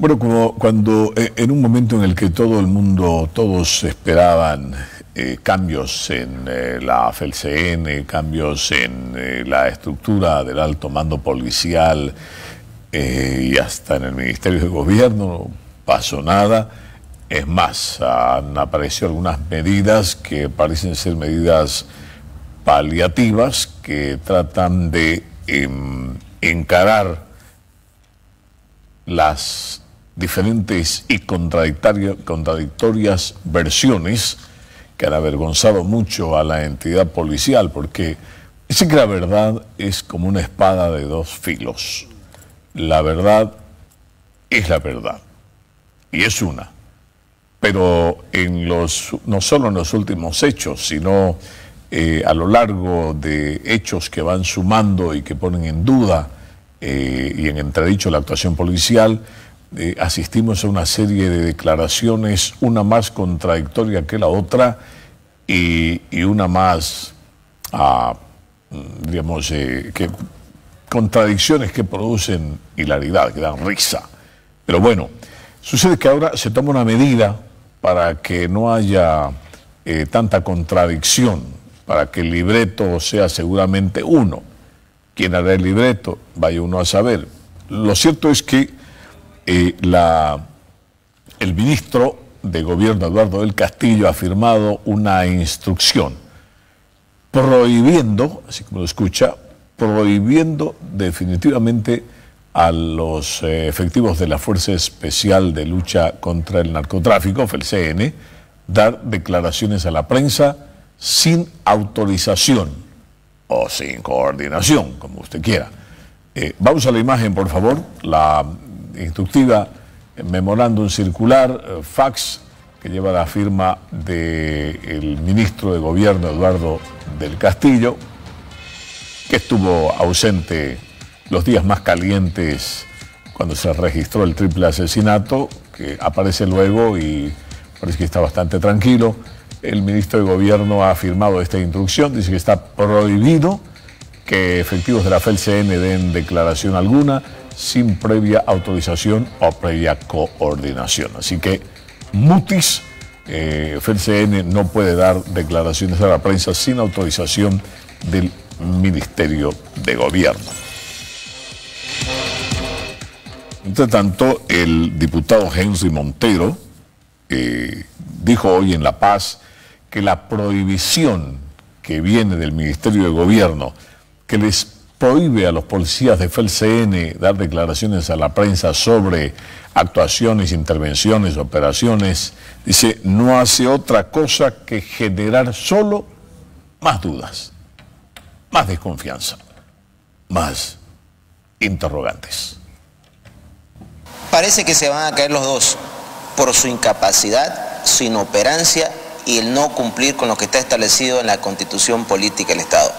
Bueno, cuando en un momento en el que todo el mundo, todos esperaban cambios en la FELCN, cambios en la estructura del alto mando policial y hasta en el Ministerio de Gobierno, no pasó nada. Es más, han aparecido algunas medidas que parecen ser medidas paliativas que tratan de encarar las diferentes y contradictorias versiones que han avergonzado mucho a la entidad policial, porque dice que la verdad es como una espada de dos filos. La verdad es la verdad, y es una. Pero no solo en los últimos hechos, sino a lo largo de hechos que van sumando y que ponen en duda y en entredicho la actuación policial, asistimos a una serie de declaraciones, una más contradictoria que la otra y una más, digamos, contradicciones que producen hilaridad, que dan risa. Pero bueno, sucede que ahora se toma una medida para que no haya tanta contradicción, para que el libreto sea seguramente uno. ¿Quién hará el libreto? Vaya uno a saber. Lo cierto es que el ministro de Gobierno, Eduardo del Castillo, ha firmado una instrucción prohibiendo, así como lo escucha, prohibiendo definitivamente a los efectivos de la Fuerza Especial de Lucha contra el Narcotráfico, FELCN, dar declaraciones a la prensa sin autorización o sin coordinación, como usted quiera. Vamos a la imagen, por favor, la instructiva memorándum circular, fax, que lleva la firma del ministro de Gobierno, Eduardo del Castillo, que estuvo ausente los días más calientes cuando se registró el triple asesinato, que aparece luego y parece que está bastante tranquilo. El ministro de Gobierno ha firmado esta instrucción, dice que está prohibido que efectivos de la FELCN den declaración alguna sin previa autorización o previa coordinación. Así que mutis, FELCN no puede dar declaraciones a la prensa sin autorización del Ministerio de Gobierno. Entre tanto, el diputado Henry Montero dijo hoy en La Paz que la prohibición que viene del Ministerio de Gobierno, que les prohíbe a los policías de FELCN dar declaraciones a la prensa sobre actuaciones, intervenciones, operaciones, dice, no hace otra cosa que generar solo más dudas, más desconfianza, más interrogantes. Parece que se van a caer los dos por su incapacidad, su inoperancia y el no cumplir con lo que está establecido en la Constitución Política del Estado.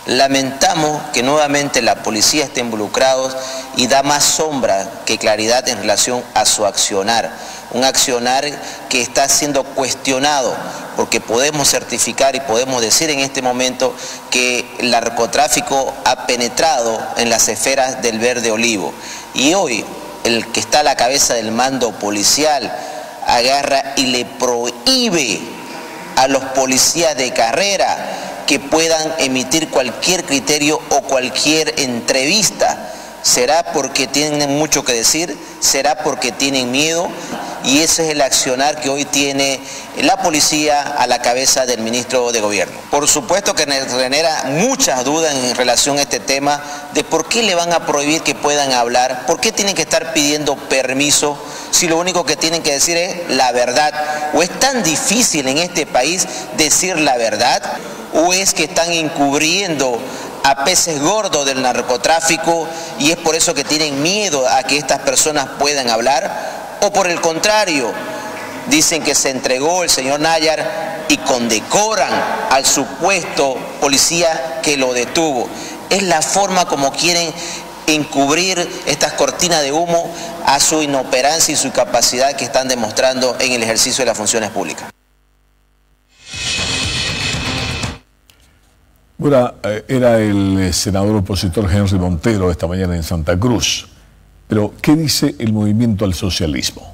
Lamentamos que nuevamente la policía esté involucrada y da más sombra que claridad en relación a su accionar. Un accionar que está siendo cuestionado porque podemos certificar y podemos decir en este momento que el narcotráfico ha penetrado en las esferas del verde olivo. Y hoy el que está a la cabeza del mando policial agarra y le prohíbe a los policías de carrera que puedan emitir cualquier criterio o cualquier entrevista. ¿Será porque tienen mucho que decir? ¿Será porque tienen miedo? Y ese es el accionar que hoy tiene la policía a la cabeza del ministro de Gobierno. Por supuesto que genera muchas dudas en relación a este tema de por qué le van a prohibir que puedan hablar, por qué tienen que estar pidiendo permiso si lo único que tienen que decir es la verdad. ¿O es tan difícil en este país decir la verdad? ¿O es que están encubriendo a peces gordos del narcotráfico y es por eso que tienen miedo a que estas personas puedan hablar? ¿O por el contrario, dicen que se entregó el señor Nayar y condecoran al supuesto policía que lo detuvo? Es la forma como quieren encubrir estas cortinas de humo a su inoperancia y su capacidad que están demostrando en el ejercicio de las funciones públicas. Bueno, era el senador opositor Henry Montero esta mañana en Santa Cruz. Pero, ¿qué dice el movimiento al socialismo?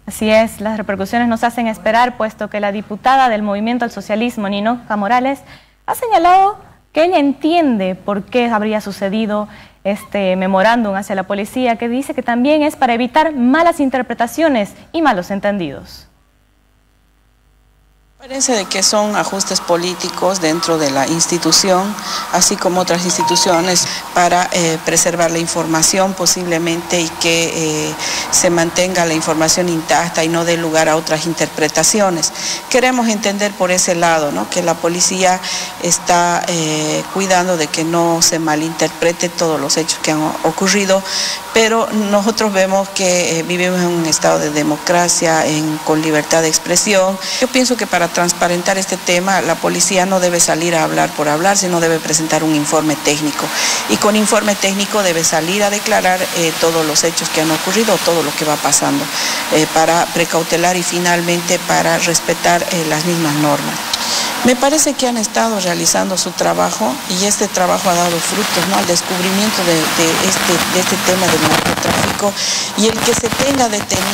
Así es, las repercusiones nos hacen esperar, puesto que la diputada del Movimiento al Socialismo, Ninoca Morales, ha señalado que ella entiende por qué habría sucedido este memorándum hacia la policía, que dice que también es para evitar malas interpretaciones y malos entendidos. Parece de que son ajustes políticos dentro de la institución, así como otras instituciones, para preservar la información posiblemente y que se mantenga la información intacta y no dé lugar a otras interpretaciones. Queremos entender por ese lado, ¿no?, que la policía está cuidando de que no se malinterprete todos los hechos que han ocurrido, pero nosotros vemos que vivimos en un estado de democracia, con libertad de expresión. Yo pienso que para transparentar este tema, la policía no debe salir a hablar por hablar, sino debe presentar un informe técnico. Y con informe técnico debe salir a declarar todos los hechos que han ocurrido, todo lo que va pasando, para precautelar y finalmente para respetar las mismas normas. Me parece que han estado realizando su trabajo y este trabajo ha dado frutos, ¿no?, al descubrimiento de este tema del narcotráfico, y el que se tenga detenido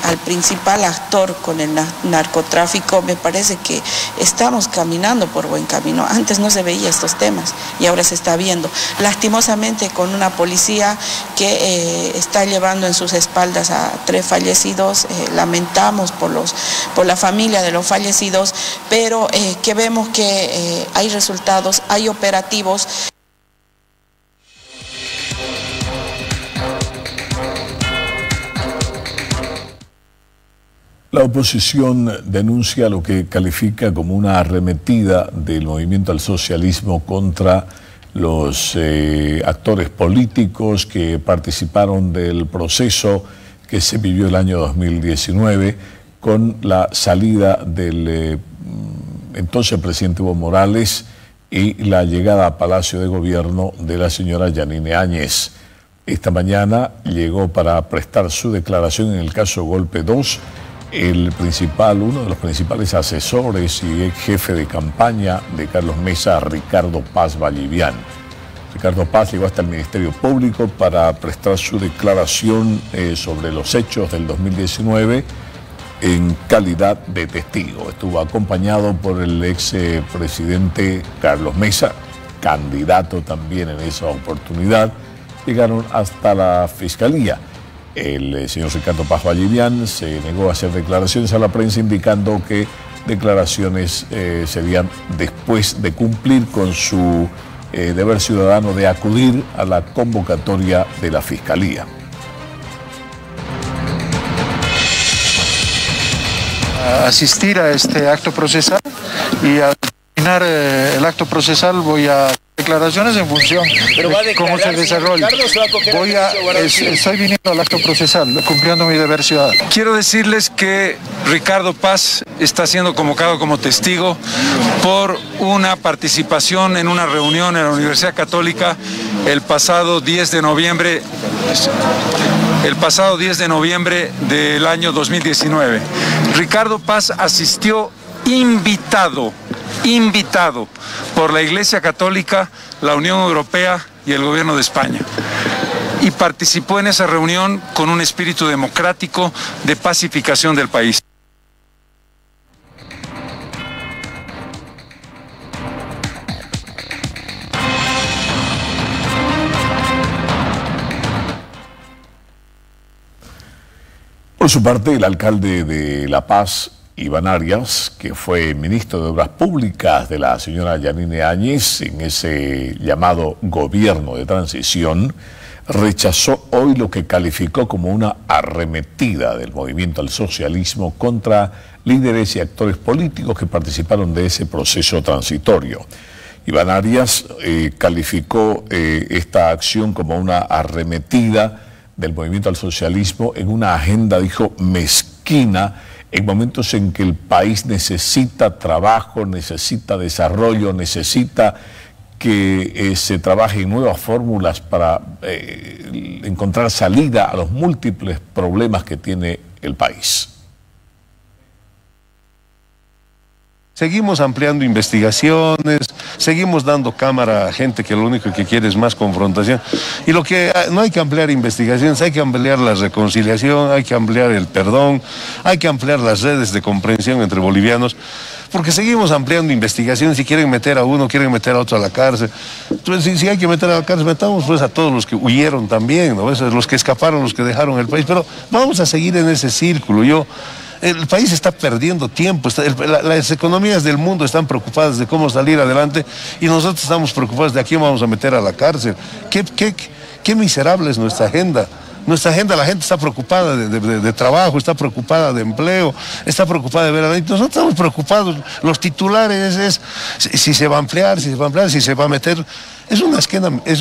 al principal actor con el narcotráfico, me parece que estamos caminando por buen camino. Antes no se veía estos temas y ahora se está viendo. Lastimosamente, con una policía que está llevando en sus espaldas a 3 fallecidos, lamentamos por la familia de los fallecidos, pero que vemos que hay resultados, hay operativos. La oposición denuncia lo que califica como una arremetida del movimiento al socialismo contra los actores políticos que participaron del proceso que se vivió el año 2019 con la salida del entonces presidente Evo Morales y la llegada a Palacio de Gobierno de la señora Yanine Áñez. Esta mañana llegó para prestar su declaración en el caso Golpe 2 uno de los principales asesores y ex jefe de campaña de Carlos Mesa, Ricardo Paz Vallivian. Ricardo Paz llegó hasta el Ministerio Público para prestar su declaración sobre los hechos del 2019 en calidad de testigo. Estuvo acompañado por el ex presidente Carlos Mesa, candidato también en esa oportunidad. Llegaron hasta la Fiscalía. El señor Ricardo Paz Vallivian se negó a hacer declaraciones a la prensa, indicando que declaraciones serían después de cumplir con su deber ciudadano de acudir a la convocatoria de la Fiscalía. Asistir a este acto procesal y al terminar el acto procesal voy a declaraciones en función de cómo se desarrolla. Estoy viniendo al acto procesal, cumpliendo mi deber ciudadano. Quiero decirles que Ricardo Paz está siendo convocado como testigo por una participación en una reunión en la Universidad Católica el pasado 10 de noviembre del año 2019. Ricardo Paz asistió invitado por la Iglesia Católica, la Unión Europea y el Gobierno de España. Y participó en esa reunión con un espíritu democrático de pacificación del país. Por su parte, el alcalde de La Paz, Iván Arias, que fue ministro de Obras Públicas de la señora Yanine Áñez en ese llamado gobierno de transición, rechazó hoy lo que calificó como una arremetida del movimiento al socialismo contra líderes y actores políticos que participaron de ese proceso transitorio. Iván Arias calificó esta acción como una arremetida del movimiento al socialismo en una agenda, dijo, mezquina, en momentos en que el país necesita trabajo, necesita desarrollo, necesita que se trabaje en nuevas fórmulas para encontrar salida a los múltiples problemas que tiene el país. Seguimos ampliando investigaciones, seguimos dando cámara a gente que lo único que quiere es más confrontación. Y lo que no hay que ampliar investigaciones, hay que ampliar la reconciliación, hay que ampliar el perdón, hay que ampliar las redes de comprensión entre bolivianos, porque seguimos ampliando investigaciones. Si quieren meter a uno, quieren meter a otro a la cárcel. Entonces, si hay que meter a la cárcel, metamos pues a todos los que huyeron también, ¿no? Los que escaparon, los que dejaron el país, pero vamos a seguir en ese círculo. El país está perdiendo tiempo, las economías del mundo están preocupadas de cómo salir adelante y nosotros estamos preocupados de a quién vamos a meter a la cárcel. Qué miserable es nuestra agenda. Nuestra agenda, la gente está preocupada de trabajo, está preocupada de empleo, está preocupada de ver a la gente. Nosotros estamos preocupados, los titulares es si se va a ampliar, si se va a meter. Es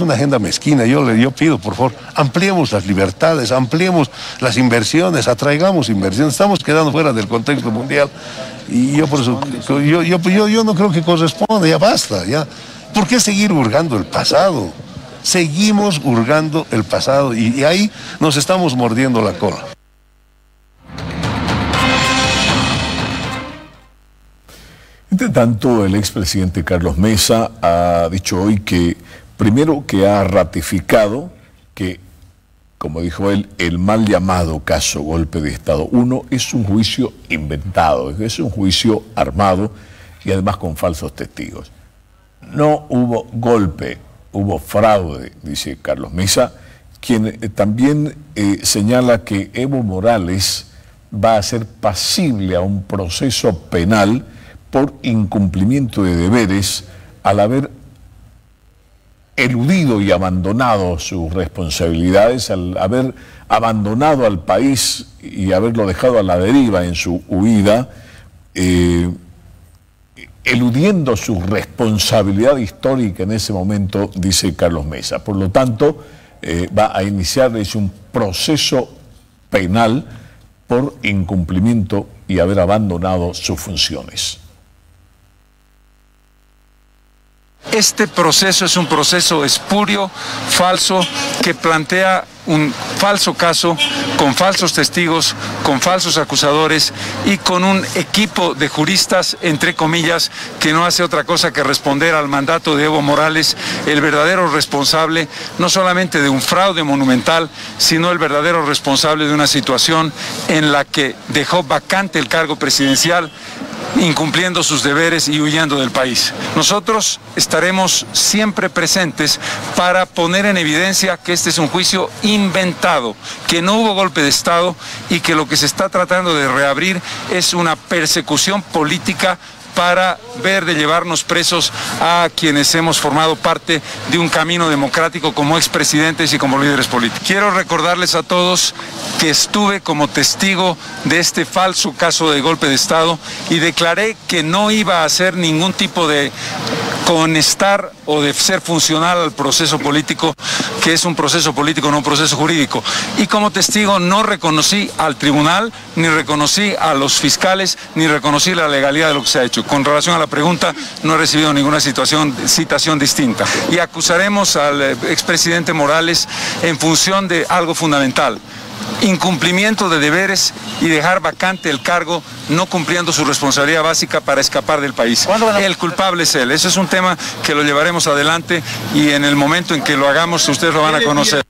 una agenda mezquina. Yo pido, por favor, ampliemos las libertades, ampliemos las inversiones, atraigamos inversiones. Estamos quedando fuera del contexto mundial y yo por eso, yo no creo que corresponde, ya basta, ya. ¿Por qué seguir hurgando el pasado? Seguimos hurgando el pasado y ahí nos estamos mordiendo la cola. Entre tanto, el expresidente Carlos Mesa ha dicho hoy que, primero, que ha ratificado que, como dijo él, el mal llamado caso Golpe de Estado 1 es un juicio inventado, es un juicio armado y además con falsos testigos. No hubo golpe, hubo fraude, dice Carlos Mesa, quien también señala que Evo Morales va a ser pasible a un proceso penal por incumplimiento de deberes al haber eludido y abandonado sus responsabilidades, al haber abandonado al país y haberlo dejado a la deriva en su huida, eludiendo su responsabilidad histórica en ese momento, dice Carlos Mesa. Por lo tanto, va a iniciar un proceso penal por incumplimiento y haber abandonado sus funciones. Este proceso es un proceso espurio, falso, que plantea un falso caso, con falsos testigos, con falsos acusadores y con un equipo de juristas, entre comillas, que no hace otra cosa que responder al mandato de Evo Morales, el verdadero responsable, no solamente de un fraude monumental, sino el verdadero responsable de una situación en la que dejó vacante el cargo presidencial, incumpliendo sus deberes y huyendo del país. Nosotros estaremos siempre presentes para poner en evidencia que este es un juicio inventado, que no hubo golpe de Estado y que lo que se está tratando de reabrir es una persecución política para ver de llevarnos presos a quienes hemos formado parte de un camino democrático como expresidentes y como líderes políticos. Quiero recordarles a todos que estuve como testigo de este falso caso de golpe de Estado y declaré que no iba a hacer ningún tipo de conectar o de ser funcional al proceso político, que es un proceso político, no un proceso jurídico. Y como testigo no reconocí al tribunal, ni reconocí a los fiscales, ni reconocí la legalidad de lo que se ha hecho. Con relación a la pregunta, no he recibido ninguna citación distinta. Y acusaremos al expresidente Morales en función de algo fundamental: incumplimiento de deberes y dejar vacante el cargo, no cumpliendo su responsabilidad básica para escapar del país. El culpable es él. Eso es un tema que lo llevaremos adelante y en el momento en que lo hagamos ustedes lo van a conocer.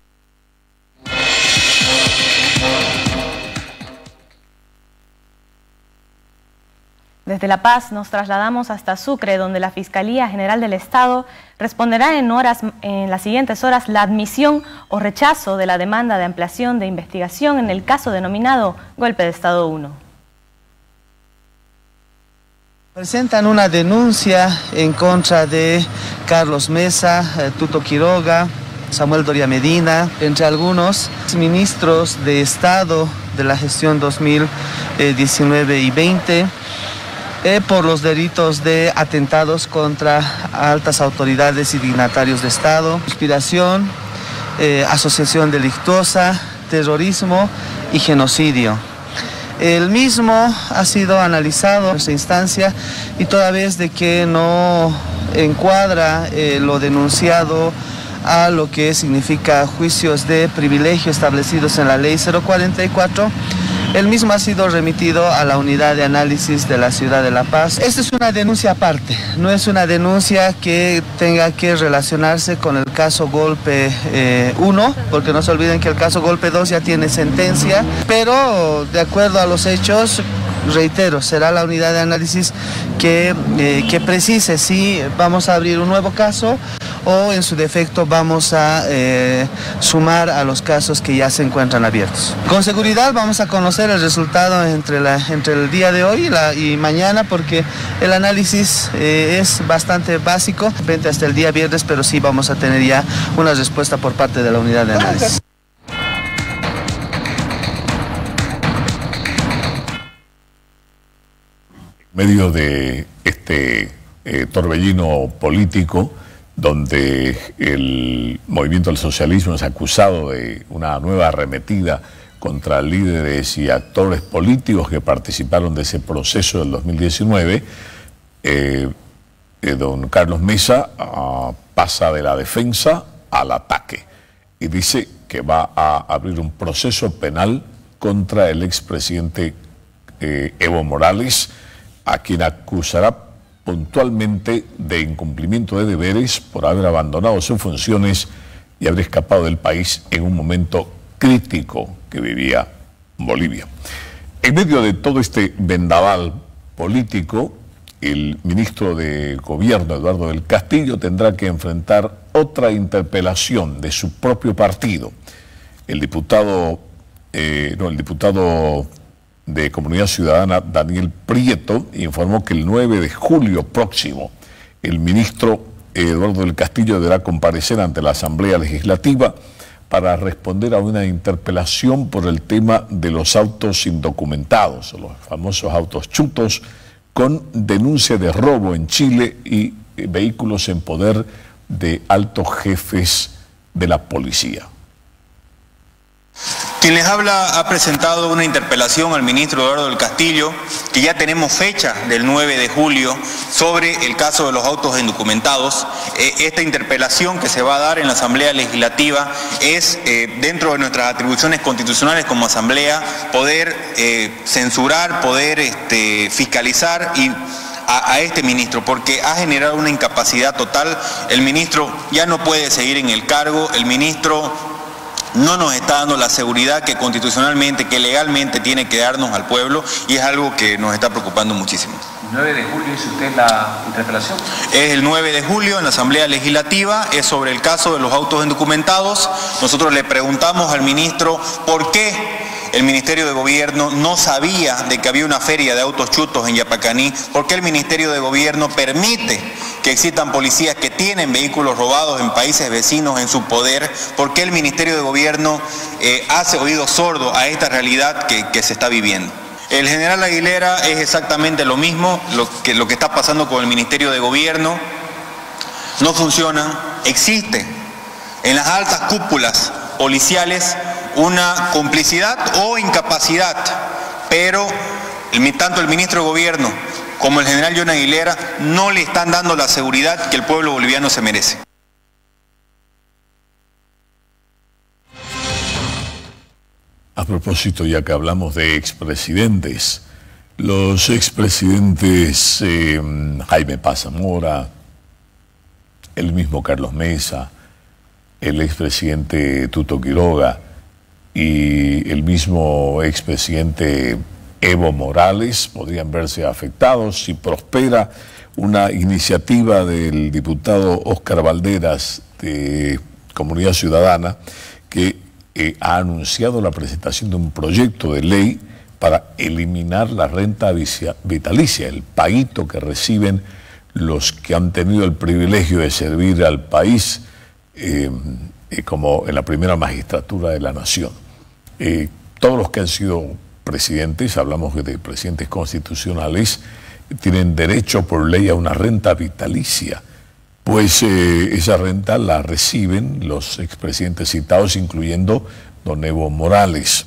Desde La Paz nos trasladamos hasta Sucre, donde la Fiscalía General del Estado responderá en las siguientes horas la admisión o rechazo de la demanda de ampliación de investigación en el caso denominado Golpe de Estado 1. Presentan una denuncia en contra de Carlos Mesa, Tuto Quiroga, Samuel Doria Medina, entre algunos ministros de Estado de la gestión 2019 y 20, por los delitos de atentados contra altas autoridades y dignatarios de Estado, conspiración, asociación delictuosa, terrorismo y genocidio. El mismo ha sido analizado en nuestra instancia y toda vez de que no encuadra lo denunciado a lo que significa juicios de privilegio establecidos en la Ley 044, El mismo ha sido remitido a la unidad de análisis de la ciudad de La Paz. Esta es una denuncia aparte, no es una denuncia que tenga que relacionarse con el caso Golpe 1, porque no se olviden que el caso Golpe 2 ya tiene sentencia, pero de acuerdo a los hechos, reitero, será la unidad de análisis que precise si vamos a abrir un nuevo caso o en su defecto vamos a sumar a los casos que ya se encuentran abiertos. Con seguridad vamos a conocer el resultado entre el día de hoy y mañana, porque el análisis es bastante básico, hasta el día viernes, pero sí vamos a tener ya una respuesta por parte de la unidad de análisis. En medio de este torbellino político, donde el movimiento del socialismo es acusado de una nueva arremetida contra líderes y actores políticos que participaron de ese proceso del 2019, don Carlos Mesa pasa de la defensa al ataque y dice que va a abrir un proceso penal contra el expresidente Evo Morales, a quien acusará puntualmente de incumplimiento de deberes por haber abandonado sus funciones y haber escapado del país en un momento crítico que vivía Bolivia. En medio de todo este vendaval político, el ministro de Gobierno, Eduardo del Castillo, tendrá que enfrentar otra interpelación de su propio partido. El diputado de Comunidad Ciudadana, Daniel Prieto, informó que el 9 de julio próximo el ministro Eduardo del Castillo deberá comparecer ante la Asamblea Legislativa para responder a una interpelación por el tema de los autos indocumentados, los famosos autos chutos, con denuncia de robo en Chile y vehículos en poder de altos jefes de la policía. Quien les habla ha presentado una interpelación al ministro Eduardo del Castillo, que ya tenemos fecha del 9 de julio, sobre el caso de los autos indocumentados. Esta interpelación que se va a dar en la Asamblea Legislativa es, dentro de nuestras atribuciones constitucionales como Asamblea, poder censurar, poder fiscalizar a este ministro, porque ha generado una incapacidad total. El ministro ya no puede seguir en el cargo, el ministro no nos está dando la seguridad que constitucionalmente, que legalmente tiene que darnos al pueblo, y es algo que nos está preocupando muchísimo. ¿El 9 de julio hizo usted la interpelación? Es el 9 de julio en la Asamblea Legislativa, es sobre el caso de los autos indocumentados. Nosotros le preguntamos al ministro por qué el Ministerio de Gobierno no sabía de que había una feria de autos chutos en Yapacaní, por qué el Ministerio de Gobierno permite que existan policías que tienen vehículos robados en países vecinos en su poder, por qué el Ministerio de Gobierno hace oído sordo a esta realidad que se está viviendo. El general Aguilera es exactamente lo mismo, lo que está pasando con el Ministerio de Gobierno. No funciona, existe en las altas cúpulas policiales una complicidad o incapacidad, pero tanto el ministro de Gobierno como el general John Aguilera no le están dando la seguridad que el pueblo boliviano se merece. A propósito, ya que hablamos de expresidentes, los expresidentes Jaime Paz Zamora, el mismo Carlos Mesa, el expresidente Tuto Quiroga y el mismo expresidente Evo Morales podrían verse afectados si prospera una iniciativa del diputado Óscar Valderas de Comunidad Ciudadana, que ha anunciado la presentación de un proyecto de ley para eliminar la renta vitalicia, el paguito que reciben los que han tenido el privilegio de servir al país como en la primera magistratura de la nación. Todos los que han sido presidentes, hablamos de presidentes constitucionales, tienen derecho por ley a una renta vitalicia, pues esa renta la reciben los expresidentes citados, incluyendo don Evo Morales.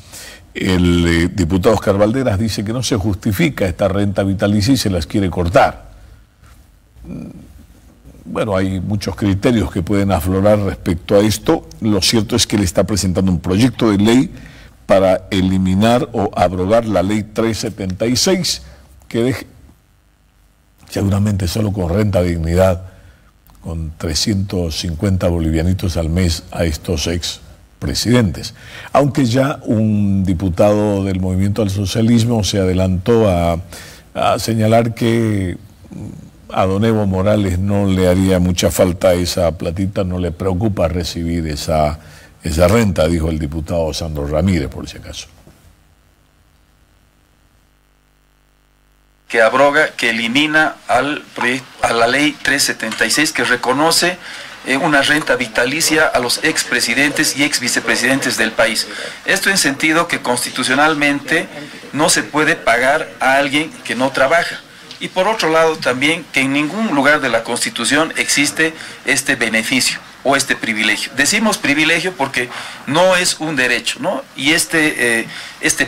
El diputado Óscar Valderas dice que no se justifica esta renta vitalicia y se las quiere cortar. Bueno, hay muchos criterios que pueden aflorar respecto a esto. Lo cierto es que él está presentando un proyecto de ley para eliminar o abrogar la ley 376, que deje seguramente solo con renta dignidad, con 350 bolivianitos al mes a estos expresidentes. Aunque ya un diputado del Movimiento al Socialismo se adelantó a señalar que a don Evo Morales no le haría mucha falta esa platita, no le preocupa recibir esa renta, dijo el diputado Sandro Ramírez, por si acaso. Que abroga, que elimina a la ley 376, que reconoce una renta vitalicia a los expresidentes y exvicepresidentes del país. Esto en sentido que constitucionalmente no se puede pagar a alguien que no trabaja. Y por otro lado también que en ningún lugar de la Constitución existe este beneficio o este privilegio. Decimos privilegio porque no es un derecho, ¿no? Y este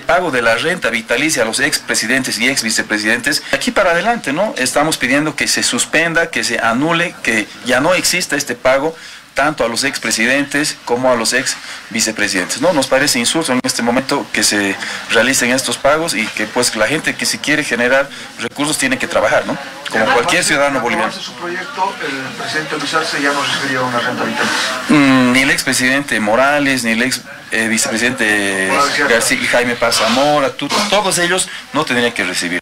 pago de la renta vitalicia a los expresidentes y exvicepresidentes, aquí para adelante, ¿no? Estamos pidiendo que se suspenda, que se anule, que ya no exista este pago tanto a los expresidentes como a los exvicepresidentes, ¿no? Nos parece insulso en este momento que se realicen estos pagos y que pues la gente que si quiere generar recursos tiene que trabajar, ¿no? Como cualquier ciudadano boliviano. Su proyecto, el presidente Luis Arce ya no recibiría una renta vitalicia. Ni el expresidente Morales, ni el vicepresidente García y Jaime Paz Zamora, todos ellos no tendrían que recibir.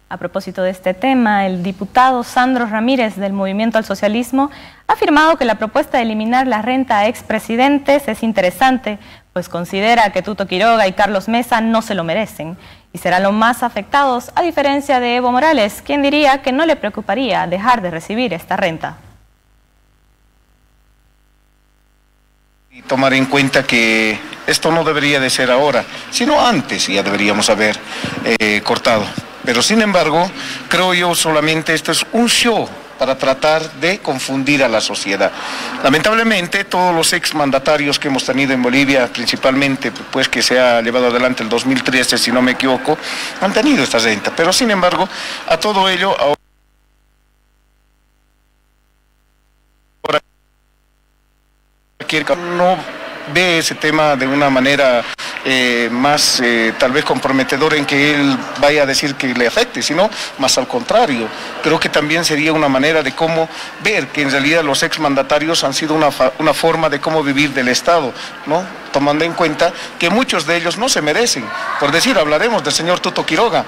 A propósito de este tema, el diputado Sandro Ramírez del Movimiento al Socialismo ha afirmado que la propuesta de eliminar la renta a expresidentes es interesante, pues considera que Tuto Quiroga y Carlos Mesa no se lo merecen y serán los más afectados, a diferencia de Evo Morales, quien diría que no le preocuparía dejar de recibir esta renta. Y tomar en cuenta que esto no debería de ser ahora, sino antes ya deberíamos haber cortado. Pero sin embargo, creo yo solamente esto es un show para tratar de confundir a la sociedad. Lamentablemente, todos los exmandatarios que hemos tenido en Bolivia, principalmente pues que se ha llevado adelante el 2013, si no me equivoco, han tenido esta renta. Pero sin embargo, a todo ello, ahora no ve ese tema de una manera más tal vez comprometedora en que él vaya a decir que le afecte, sino más al contrario. Creo que también sería una manera de cómo ver que en realidad los exmandatarios han sido una forma de cómo vivir del Estado, ¿no? Tomando en cuenta que muchos de ellos no se merecen. Por decir, hablaremos del señor Tuto Quiroga.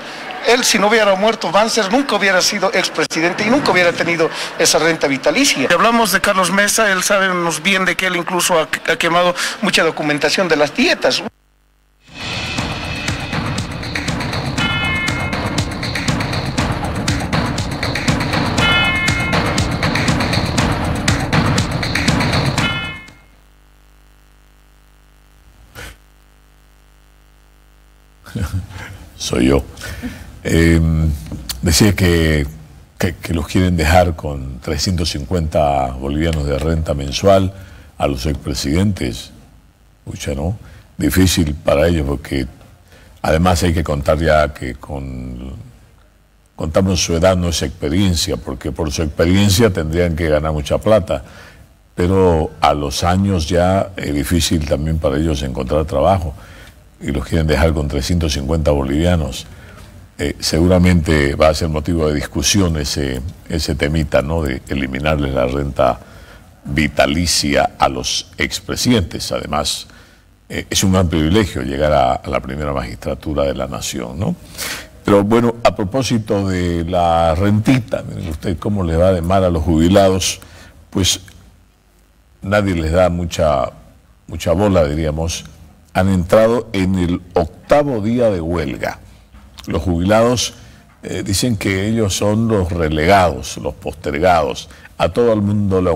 Él, si no hubiera muerto Banzer, nunca hubiera sido expresidente y nunca hubiera tenido esa renta vitalicia. Si hablamos de Carlos Mesa, él sabe bien de que él incluso ha quemado mucha documentación de las dietas. Soy yo. Decía que los quieren dejar con 350 bolivianos de renta mensual a los expresidentes. Pucha, ¿no? Difícil para ellos porque además hay que contar ya que contamos su edad, no es experiencia, porque por su experiencia tendrían que ganar mucha plata. Pero a los años ya es difícil también para ellos encontrar trabajo y los quieren dejar con 350 bolivianos. Seguramente va a ser motivo de discusión ese temita, ¿no? De eliminarles la renta vitalicia a los expresidentes. Además, es un gran privilegio llegar a la primera magistratura de la nación, ¿no? Pero bueno, a propósito de la rentita, miren usted cómo le va de mal a los jubilados, pues nadie les da mucha bola, diríamos. Han entrado en el 8º día de huelga. Los jubilados dicen que ellos son los relegados, los postergados. A todo el mundo le